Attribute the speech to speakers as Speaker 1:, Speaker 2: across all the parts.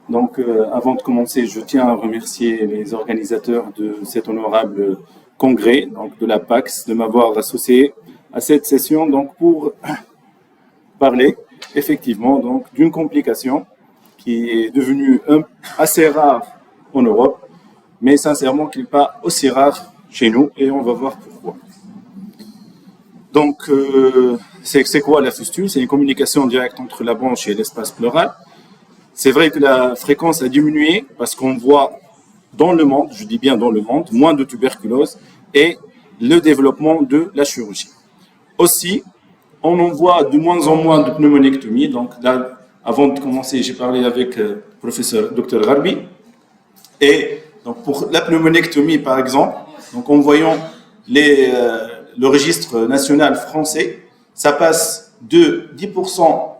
Speaker 1: Avant de commencer, je tiens à remercier les organisateurs de cet honorable congrès, donc de la PAX, de m'avoir associé à cette session, donc pour parler effectivement donc d'une complication qui est devenue assez rare en Europe, mais sincèrement qui n'est pas aussi rare chez nous, et on va voir pourquoi. C'est quoi la fistule? C'est une communication directe entre la branche et l'espace pleural. C'est vrai que la fréquence a diminué parce qu'on voit dans le monde, je dis bien dans le monde, moins de tuberculose et le développement de la chirurgie. Aussi, on en voit de moins en moins de pneumonectomie. Donc là, avant de commencer, j'ai parlé avec le professeur Dr Gharbi. Et donc pour la pneumonectomie, par exemple, donc en voyant le registre national français, ça passe de 10%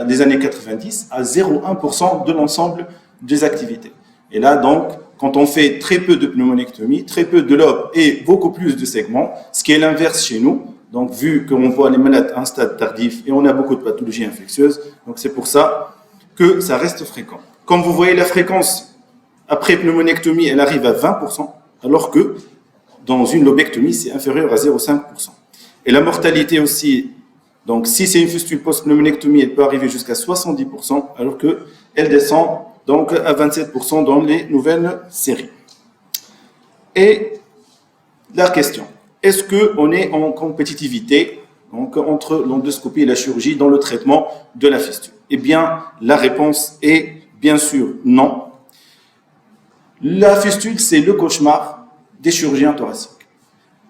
Speaker 1: des années 90 à 0,1% de l'ensemble des activités. Et là, donc, quand on fait très peu de pneumonectomie, très peu de lobes et beaucoup plus de segments, ce qui est l'inverse chez nous, donc vu qu'on voit les malades à un stade tardif et on a beaucoup de pathologies infectieuses, donc c'est pour ça que ça reste fréquent. Comme vous voyez, la fréquence après pneumonectomie, elle arrive à 20%, alors que dans une lobectomie, c'est inférieur à 0,5%. Et la mortalité aussi, donc si c'est une fistule post-pneumonectomie, elle peut arriver jusqu'à 70%, alors qu'elle descend donc à 27% dans les nouvelles séries. Et la question, est-ce qu'on est en compétitivité donc, entre l'endoscopie et la chirurgie dans le traitement de la fistule? Eh bien, la réponse est bien sûr non. La fistule, c'est le cauchemar des chirurgiens thoraciques.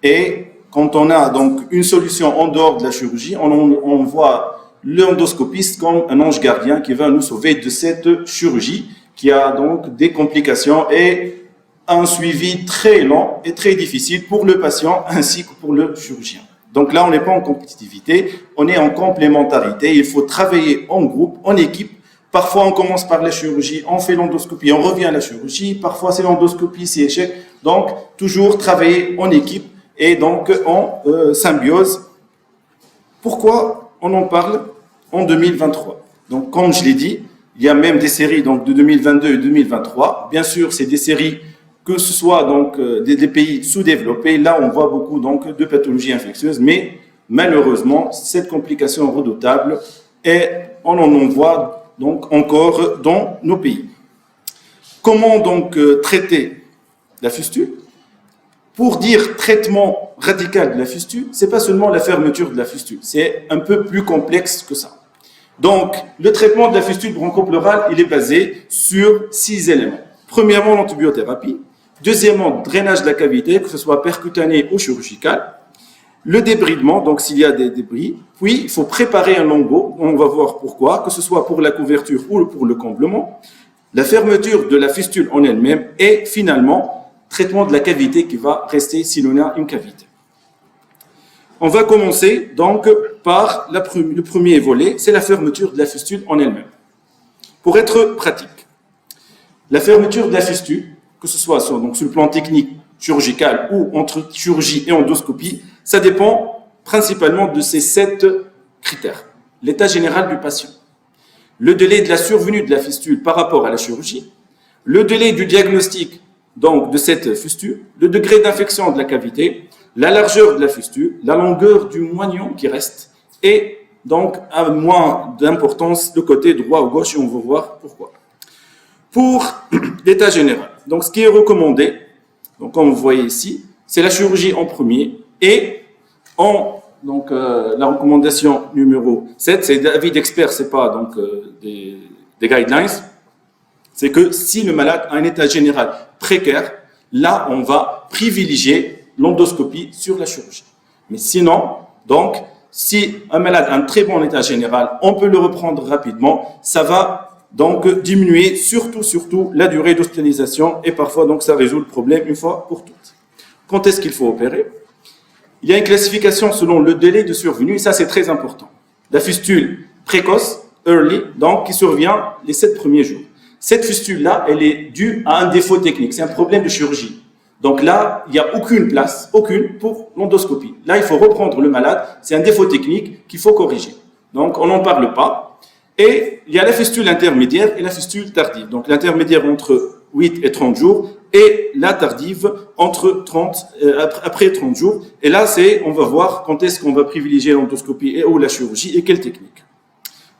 Speaker 1: Et quand on a donc une solution en dehors de la chirurgie, on voit l'endoscopiste comme un ange gardien qui va nous sauver de cette chirurgie qui a donc des complications et un suivi très lent et très difficile pour le patient ainsi que pour le chirurgien. Donc là, on n'est pas en compétitivité, on est en complémentarité. Il faut travailler en groupe, en équipe. Parfois, on commence par la chirurgie, on fait l'endoscopie, on revient à la chirurgie. Parfois, c'est l'endoscopie, c'est échec. Donc, toujours travailler en équipe et donc en symbiose. Pourquoi on en parle en 2023? Donc, comme je l'ai dit, il y a même des séries donc, de 2022 et 2023. Bien sûr, c'est des séries que ce soit donc des pays sous-développés. Là, on voit beaucoup donc de pathologies infectieuses, mais malheureusement, cette complication redoutable, on en voit donc encore dans nos pays. Comment donc traiter la fistule? Pour dire traitement radical de la fistule, c'est pas seulement la fermeture de la fistule, c'est un peu plus complexe que ça. Donc, le traitement de la fistule bronchopleurale, il est basé sur 6 éléments. Premièrement, l'antibiothérapie. Deuxièmement, drainage de la cavité, que ce soit percutané ou chirurgical. Le débridement, donc s'il y a des débris. Puis, il faut préparer un lambeau, on va voir pourquoi, que ce soit pour la couverture ou pour le comblement. La fermeture de la fistule en elle-même et finalement, traitement de la cavité qui va rester si l'on a une cavité. On va commencer donc par le premier volet, c'est la fermeture de la fistule en elle-même. Pour être pratique, la fermeture de la fistule, que ce soit donc sur le plan technique, chirurgical ou entre chirurgie et endoscopie, ça dépend principalement de ces 7 critères. L'état général du patient, le délai de la survenue de la fistule par rapport à la chirurgie, le délai du diagnostic donc de cette fistule, le degré d'infection de la cavité, la largeur de la fistule, la longueur du moignon qui reste et donc à moins d'importance le côté droit ou gauche et on va voir pourquoi. Pour l'état général, donc ce qui est recommandé, donc comme vous voyez ici, c'est la chirurgie en premier et la recommandation numéro 7, c'est l'avis d'expert, c'est pas donc des guidelines, c'est que si le malade a un état général précaire, là on va privilégier l'endoscopie sur la chirurgie. Mais sinon, donc, si un malade a un très bon état général, on peut le reprendre rapidement, ça va donc diminuer surtout la durée d'hospitalisation et parfois donc ça résout le problème une fois pour toutes. Quand est-ce qu'il faut opérer? Il y a une classification selon le délai de survenue et ça c'est très important. La fistule précoce, early, donc qui survient les 7 premiers jours. Cette fistule-là, elle est due à un défaut technique, c'est un problème de chirurgie. Donc là, il n'y a aucune place, aucune, pour l'endoscopie. Là, il faut reprendre le malade, c'est un défaut technique qu'il faut corriger. Donc, on n'en parle pas. Et il y a la fistule intermédiaire et la fistule tardive. Donc l'intermédiaire entre 8 et 30 jours et la tardive entre 30, après 30 jours. Et là, on va voir quand est-ce qu'on va privilégier l'endoscopie et ou la chirurgie et quelle technique.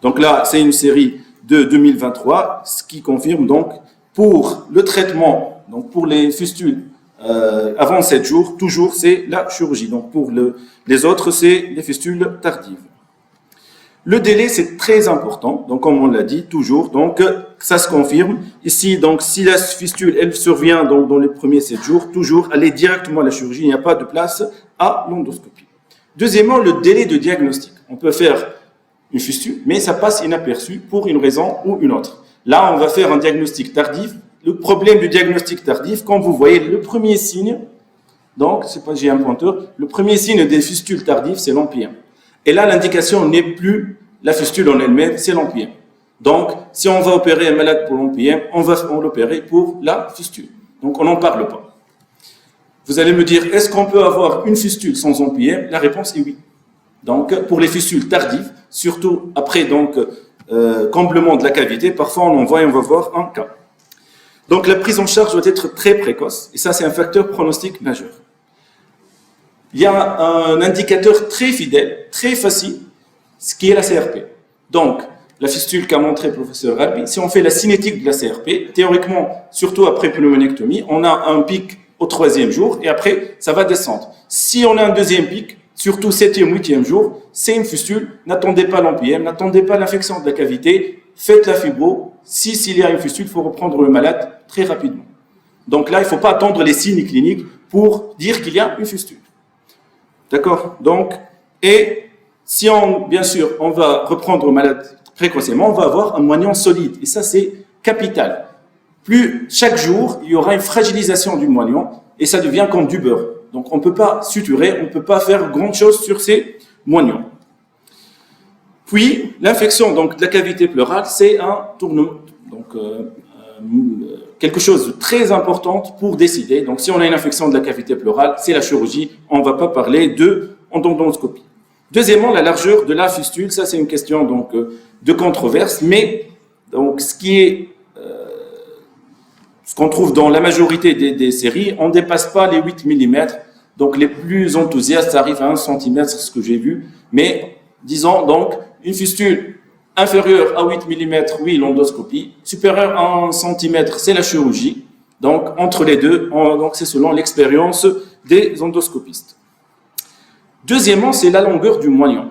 Speaker 1: Donc là, c'est une série de 2023, ce qui confirme donc pour le traitement, donc pour les fistules avant 7 jours, toujours c'est la chirurgie. Donc pour les autres, c'est les fistules tardives. Le délai, c'est très important. Donc, comme on l'a dit, toujours. Donc, ça se confirme. Ici, donc, si la fistule, elle survient donc, dans les premiers 7 jours, toujours aller directement à la chirurgie. Il n'y a pas de place à l'endoscopie. Deuxièmement, le délai de diagnostic. On peut faire une fistule, mais ça passe inaperçu pour une raison ou une autre. Là, on va faire un diagnostic tardif. Le problème du diagnostic tardif, quand vous voyez le premier signe, donc, c'est pas, j'ai un pointeur, le premier signe des fistules tardives, c'est l'empyème. Et là, l'indication n'est plus la fistule en elle-même, c'est l'empyème. Donc, si on va opérer un malade pour l'empyème, on va l'opérer pour la fistule. Donc, on n'en parle pas. Vous allez me dire, est-ce qu'on peut avoir une fistule sans empyème? La réponse est oui. Donc, pour les fistules tardives, surtout après donc comblement de la cavité, parfois on en voit et on va voir un cas. Donc, la prise en charge doit être très précoce, et ça, c'est un facteur pronostic majeur. Il y a un indicateur très fidèle, très facile, ce qui est la CRP. Donc, la fistule qu'a montré le professeur Rabbi, si on fait la cinétique de la CRP, théoriquement, surtout après pneumonectomie, on a un pic au 3e jour et après, ça va descendre. Si on a un deuxième pic, surtout 7e, 8e jour, c'est une fistule, n'attendez pas l'empyème, n'attendez pas l'infection de la cavité, faites la fibro. S'il y a une fistule, il faut reprendre le malade très rapidement. Donc là, il ne faut pas attendre les signes cliniques pour dire qu'il y a une fistule. D'accord? Donc, et si bien sûr, on va reprendre le malade précocement, on va avoir un moignon solide. Et ça, c'est capital. Plus, chaque jour, il y aura une fragilisation du moignon et ça devient comme du beurre. Donc, on ne peut pas suturer, on ne peut pas faire grand chose sur ces moignons. Puis, l'infection donc, de la cavité pleurale, c'est un tournement. Donc, quelque chose de très important pour décider. Donc, si on a une infection de la cavité pleurale, c'est la chirurgie. On ne va pas parler d'endoscopie. Deuxièmement, la largeur de la fistule. Ça, c'est une question donc de controverse. Mais donc, ce qu'on trouve dans la majorité des séries, on ne dépasse pas les 8 mm. Donc, les plus enthousiastes arrivent à 1 cm, c'est ce que j'ai vu. Mais, disons donc, une fistule inférieure à 8 mm, oui, l'endoscopie. Supérieure à 1 cm, c'est la chirurgie. Donc, entre les deux, donc c'est selon l'expérience des endoscopistes. Deuxièmement, c'est la longueur du moignon.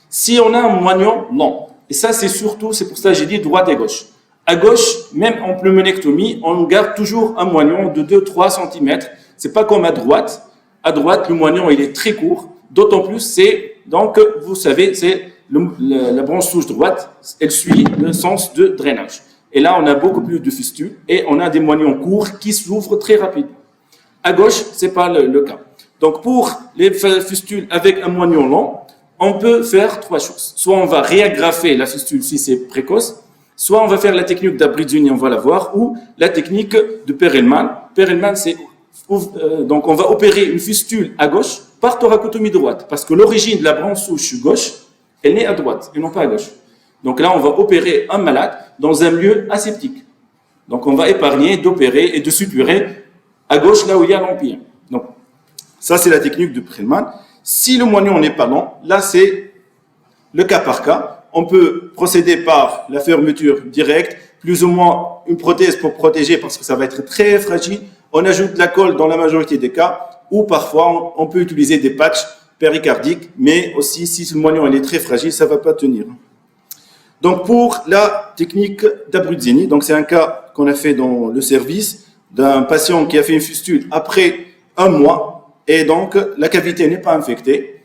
Speaker 1: Si on a un moignon long, et ça, c'est pour ça que j'ai dit droite et gauche. À gauche, même en pneumonectomie, on garde toujours un moignon de 2-3 cm. C'est pas comme à droite. À droite, le moignon, il est très court. D'autant plus, donc, vous savez, c'est la branche souche droite, elle suit le sens de drainage. Et là, on a beaucoup plus de fistules et on a des moignons courts qui s'ouvrent très rapidement. À gauche, c'est pas le cas. Donc, pour les fistules avec un moignon long, on peut faire 3 choses. Soit on va réagrafer la fistule si c'est précoce, soit on va faire la technique d'Abruzini, on va la voir, ou la technique de Perelman. Perelman, c'est donc on va opérer une fistule à gauche par thoracotomie droite, parce que l'origine de la branche souche gauche, elle est à droite et non pas à gauche. Donc là, on va opérer un malade dans un lieu aseptique. Donc on va épargner d'opérer et de suturer à gauche là où il y a l'empyème. Donc ça, c'est la technique de Perelman. Si le moignon n'est pas long, là, c'est le cas par cas. On peut procéder par la fermeture directe, plus ou moins une prothèse pour protéger parce que ça va être très fragile. On ajoute de la colle dans la majorité des cas, ou parfois on peut utiliser des patchs péricardiques, mais aussi si le moignon est très fragile, ça ne va pas tenir. Donc pour la technique d'Abruzini, donc c'est un cas qu'on a fait dans le service d'un patient qui a fait une fistule après 1 mois, et donc la cavité n'est pas infectée.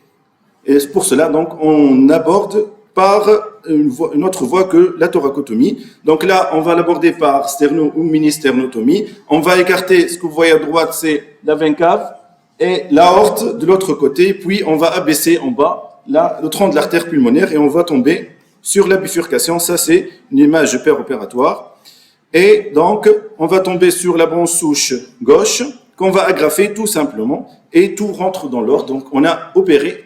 Speaker 1: Et pour cela, donc, on aborde par une autre voie que la thoracotomie. Donc là, on va l'aborder par sterno ou mini-sternotomie. On va écarter, ce que vous voyez à droite, c'est la veine cave et l'aorte de l'autre côté. Puis on va abaisser en bas le tronc de l'artère pulmonaire et on va tomber sur la bifurcation. Ça, c'est une image péropératoire. Et donc, on va tomber sur la branche souche gauche qu'on va agrafer tout simplement et tout rentre dans l'ordre. Donc, on a opéré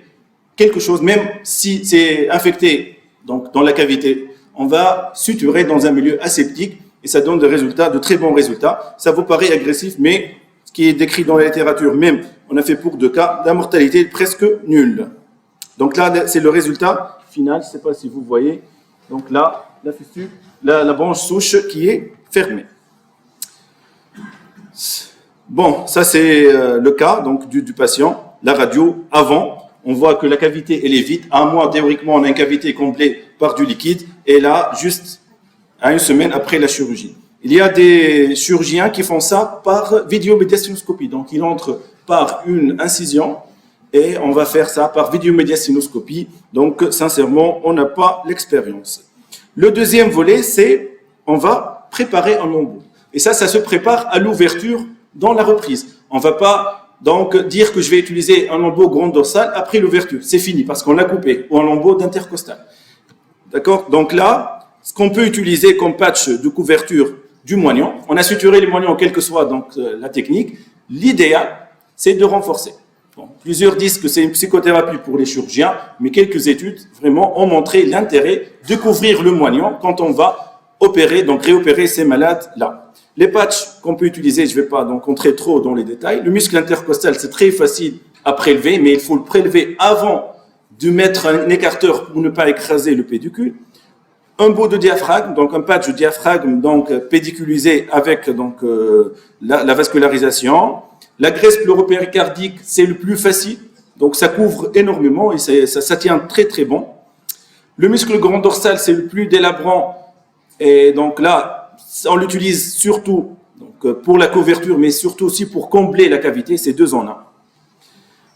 Speaker 1: quelque chose, même si c'est infecté donc, dans la cavité on va suturer dans un milieu aseptique et ça donne des résultats, de très bons résultats. Ça vous paraît agressif, mais ce qui est décrit dans la littérature, même, on a fait pour 2 cas, la mortalité est presque nulle. Donc là, c'est le résultat final, je ne sais pas si vous voyez. Donc là, la fistule, la branche souche qui est fermée. Bon, ça c'est le cas donc du patient. La radio, avant, on voit que la cavité, elle est vide. À un mois, théoriquement, on a une cavité comblée par du liquide. Et là, juste à 1 semaine après la chirurgie. Il y a des chirurgiens qui font ça par vidéomédiastinoscopie. Donc, ils entrent par une incision et on va faire ça par vidéomédiastinoscopie. Donc, sincèrement, on n'a pas l'expérience. Le deuxième volet, c'est on va préparer un embout. Et ça se prépare à l'ouverture dans la reprise. On ne va pas donc dire que je vais utiliser un lambeau grand dorsal après l'ouverture. C'est fini parce qu'on l'a coupé, ou un lambeau d'intercostal. D'accord? Donc là, ce qu'on peut utiliser comme patch de couverture du moignon, on a suturé les moignons quelle que soit donc, la technique. L'idéal, c'est de renforcer. Bon, plusieurs disent que c'est une psychothérapie pour les chirurgiens, mais quelques études vraiment ont montré l'intérêt de couvrir le moignon quand on va opérer, donc réopérer ces malades-là. Les patchs qu'on peut utiliser, je ne vais pas donc entrer trop dans les détails. Le muscle intercostal, c'est très facile à prélever, mais il faut le prélever avant de mettre un écarteur pour ne pas écraser le pédicule. Un bout de diaphragme, donc un patch de diaphragme donc pédiculisé avec donc la vascularisation. La graisse pleuropéricardique, c'est le plus facile, donc ça couvre énormément et ça tient très très bon. Le muscle grand dorsal, c'est le plus délabrant et donc là, on l'utilise surtout donc, pour la couverture, mais surtout aussi pour combler la cavité, c'est 2 en 1.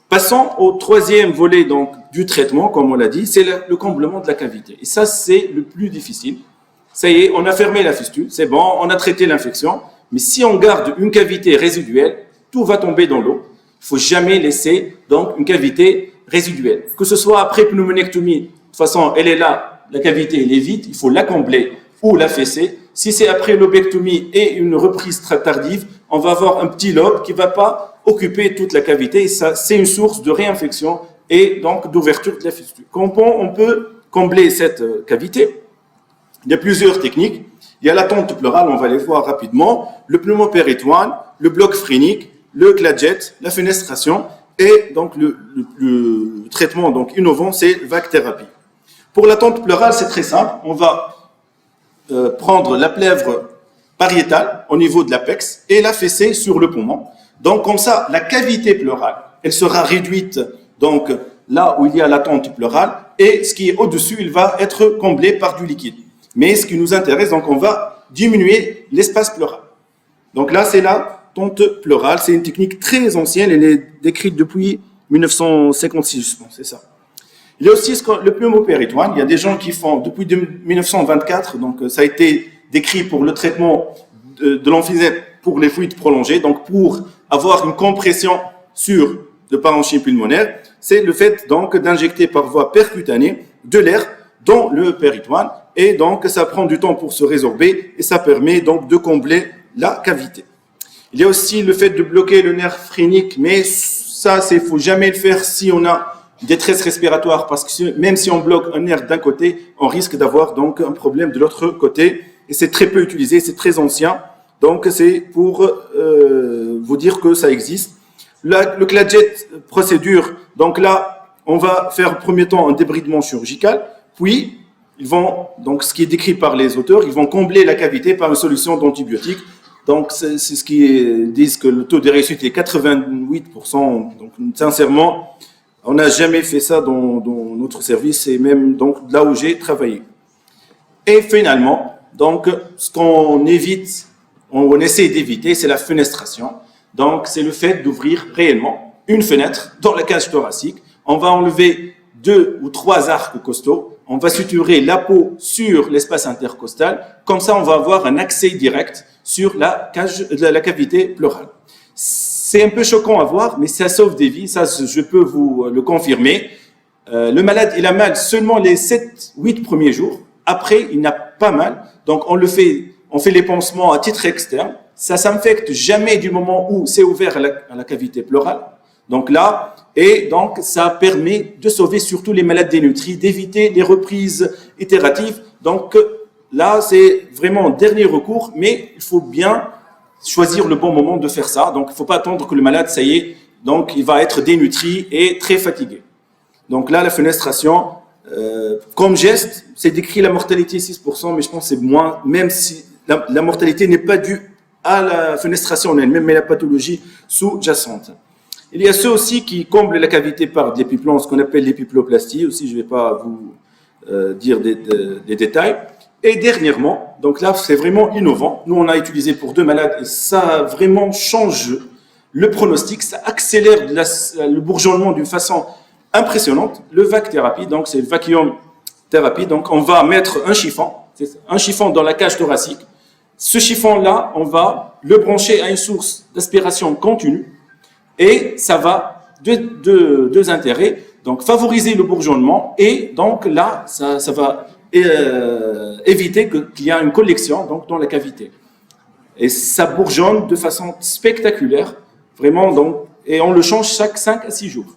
Speaker 1: Passons au troisième volet donc, du traitement, comme on l'a dit, c'est le comblement de la cavité. Et ça, c'est le plus difficile. Ça y est, on a fermé la fistule, c'est bon, on a traité l'infection, mais si on garde une cavité résiduelle, tout va tomber dans l'eau. Il ne faut jamais laisser donc, une cavité résiduelle. Que ce soit après pneumonectomie, de toute façon, elle est là, la cavité, elle est vide, il faut la combler ou la fesser. Si c'est après lobectomie et une reprise très tardive, on va avoir un petit lobe qui ne va pas occuper toute la cavité. Et ça, c'est une source de réinfection et donc d'ouverture de la fistule. Comment on peut combler cette cavité? Il y a plusieurs techniques. Il y a la tente pleurale, on va les voir rapidement, le pneumopéritoine, le bloc phrénique, le Gladgett, la fenestration et donc le traitement donc innovant, c'est vague thérapie. Pour la tente pleurale, c'est très simple. On va prendre la plèvre pariétale au niveau de l'apex et la fesser sur le poumon. Donc comme ça, la cavité pleurale, elle sera réduite donc là où il y a la tente pleurale et ce qui est au-dessus, il va être comblé par du liquide. Mais ce qui nous intéresse, donc on va diminuer l'espace pleural. Donc là, c'est la tente pleurale. C'est une technique très ancienne, elle est décrite depuis 1956, je pense, c'est ça. Il y a aussi le pneumopéritoine. Il y a des gens qui font depuis 1924, donc ça a été décrit pour le traitement de l'emphysème pour les fluides prolongés, donc pour avoir une compression sur le parenchyme pulmonaire, c'est le fait donc d'injecter par voie percutanée de l'air dans le péritoine et donc ça prend du temps pour se résorber et ça permet donc de combler la cavité. Il y a aussi le fait de bloquer le nerf phrénique, mais ça, il ne faut jamais le faire si on a détresse respiratoire, parce que même si on bloque un nerf d'un côté, on risque d'avoir donc un problème de l'autre côté. Et c'est très peu utilisé, c'est très ancien. Donc c'est pour vous dire que ça existe. Le Gladgett procédure, donc là, on va faire au premier temps un débridement chirurgical, puis ils vont, donc ce qui est décrit par les auteurs, ils vont combler la cavité par une solution d'antibiotiques. Donc c'est ce qui disent que le taux de réussite est 88%. Donc sincèrement, on n'a jamais fait ça dans notre service et même donc là où j'ai travaillé. Et finalement, donc ce qu'on évite, on essaie d'éviter, c'est la fenestration. Donc c'est le fait d'ouvrir réellement une fenêtre dans la cage thoracique. On va enlever 2 ou 3 arcs costauds. On va suturer la peau sur l'espace intercostal. Comme ça, on va avoir un accès direct sur la cavité pleurale. C'est un peu choquant à voir, mais ça sauve des vies, ça je peux vous le confirmer. Le malade, il a mal seulement les 7-8 premiers jours. Après, il n'a pas mal. Donc, on fait les pansements à titre externe. Ça s'infecte jamais du moment où c'est ouvert à la cavité pleurale. Donc là, et donc ça permet de sauver surtout les malades dénutris, d'éviter les reprises itératives Donc là, c'est vraiment dernier recours, mais il faut bien choisir le bon moment de faire ça. Donc il ne faut pas attendre que le malade, ça y est, donc il va être dénutri et très fatigué. Donc là, la fenestration, comme geste, c'est décrit la mortalité 6%, mais je pense que c'est moins, même si la mortalité n'est pas due à la fenestration en elle-même, mais la pathologie sous-jacente. Il y a ceux aussi qui comblent la cavité par de l'épiplon, ce qu'on appelle l'épiploplastie. Aussi, je ne vais pas vous dire des détails. Et dernièrement, donc là, c'est vraiment innovant. Nous, on a utilisé pour 2 malades et ça vraiment change le pronostic. Ça accélère le bourgeonnement d'une façon impressionnante. Le vac thérapie, donc c'est le vacuum thérapie. Donc, on va mettre un chiffon dans la cage thoracique. Ce chiffon-là, on va le brancher à une source d'aspiration continue. Et ça va deux intérêts, donc favoriser le bourgeonnement et donc là, ça va éviter qu'il y ait une collection donc, dans la cavité. Et ça bourgeonne de façon spectaculaire, vraiment, donc, et on le change chaque 5 à 6 jours.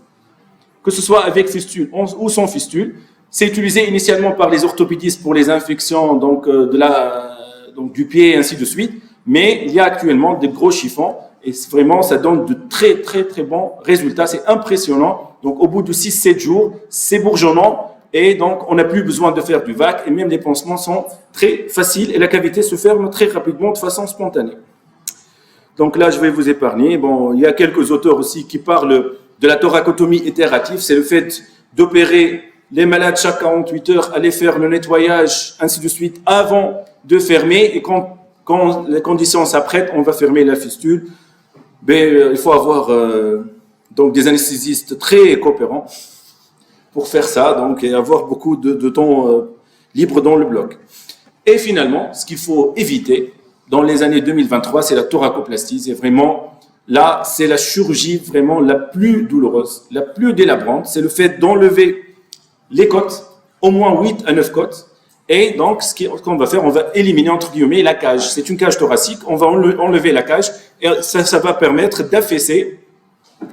Speaker 1: Que ce soit avec fistule ou sans fistule, c'est utilisé initialement par les orthopédistes pour les infections donc, donc du pied et ainsi de suite, mais il y a actuellement des gros chiffons. Et vraiment, ça donne de très, très, très bons résultats. C'est impressionnant. Donc, au bout de 6-7 jours, c'est bourgeonnant. Et donc, on n'a plus besoin de faire du vac. Et même les pansements sont très faciles. Et la cavité se ferme très rapidement, de façon spontanée. Donc là, je vais vous épargner. Bon, il y a quelques auteurs aussi qui parlent de la thoracotomie itérative. C'est le fait d'opérer les malades chaque 48 heures, aller faire le nettoyage, ainsi de suite, avant de fermer. Et quand les conditions s'apprêtent, on va fermer la fistule. Mais il faut avoir donc des anesthésistes très coopérants pour faire ça, donc et avoir beaucoup de temps libre dans le bloc. Et finalement, ce qu'il faut éviter dans les années 2023, c'est la thoracoplastie. C'est vraiment là, c'est la chirurgie vraiment la plus douloureuse, la plus délabrante. C'est le fait d'enlever les côtes, au moins 8 à 9 côtes. Et donc, ce qu'on va faire, on va éliminer, entre guillemets, la cage. C'est une cage thoracique, on va enlever la cage, et ça va permettre d'affaisser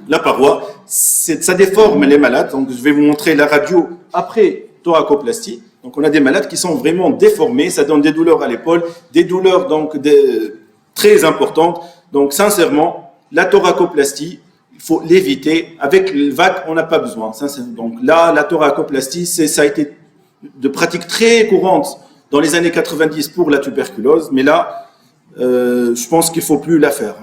Speaker 1: la paroi. Ça déforme les malades, donc je vais vous montrer la radio après thoracoplastie. Donc, on a des malades qui sont vraiment déformés, ça donne des douleurs à l'épaule, des douleurs donc très importantes. Donc, sincèrement, la thoracoplastie, il faut l'éviter. Avec le VAC, on n'a pas besoin. Donc là, la thoracoplastie, ça a été de pratiques très courantes dans les années 90 pour la tuberculose, mais là, je pense qu'il ne faut plus la faire.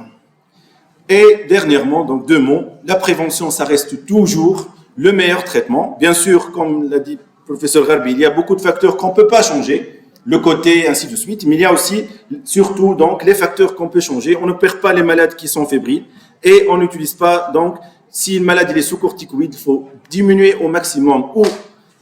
Speaker 1: Et dernièrement, donc 2 mots, la prévention, ça reste toujours le meilleur traitement. Bien sûr, comme l'a dit le professeur Gharbi, il y a beaucoup de facteurs qu'on ne peut pas changer, le côté, ainsi de suite, mais il y a aussi, surtout, donc, les facteurs qu'on peut changer. On ne perd pas les malades qui sont fébriles et on n'utilise pas, donc, si une malade est sous corticoïde, il faut diminuer au maximum ou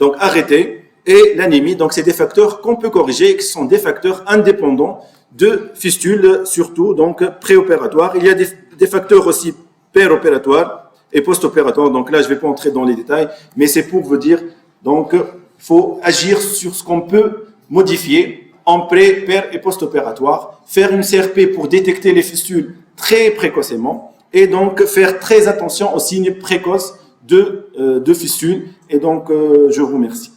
Speaker 1: donc arrêter. Et l'anémie, donc c'est des facteurs qu'on peut corriger et qui sont des facteurs indépendants de fistules, surtout donc préopératoires. Il y a des facteurs aussi péropératoires et post-opératoires. Donc là, je ne vais pas entrer dans les détails, mais c'est pour vous dire, donc, il faut agir sur ce qu'on peut modifier en pré, pér et post-opératoire, faire une CRP pour détecter les fistules très précocement et donc faire très attention aux signes précoces de fistules. Et donc, je vous remercie.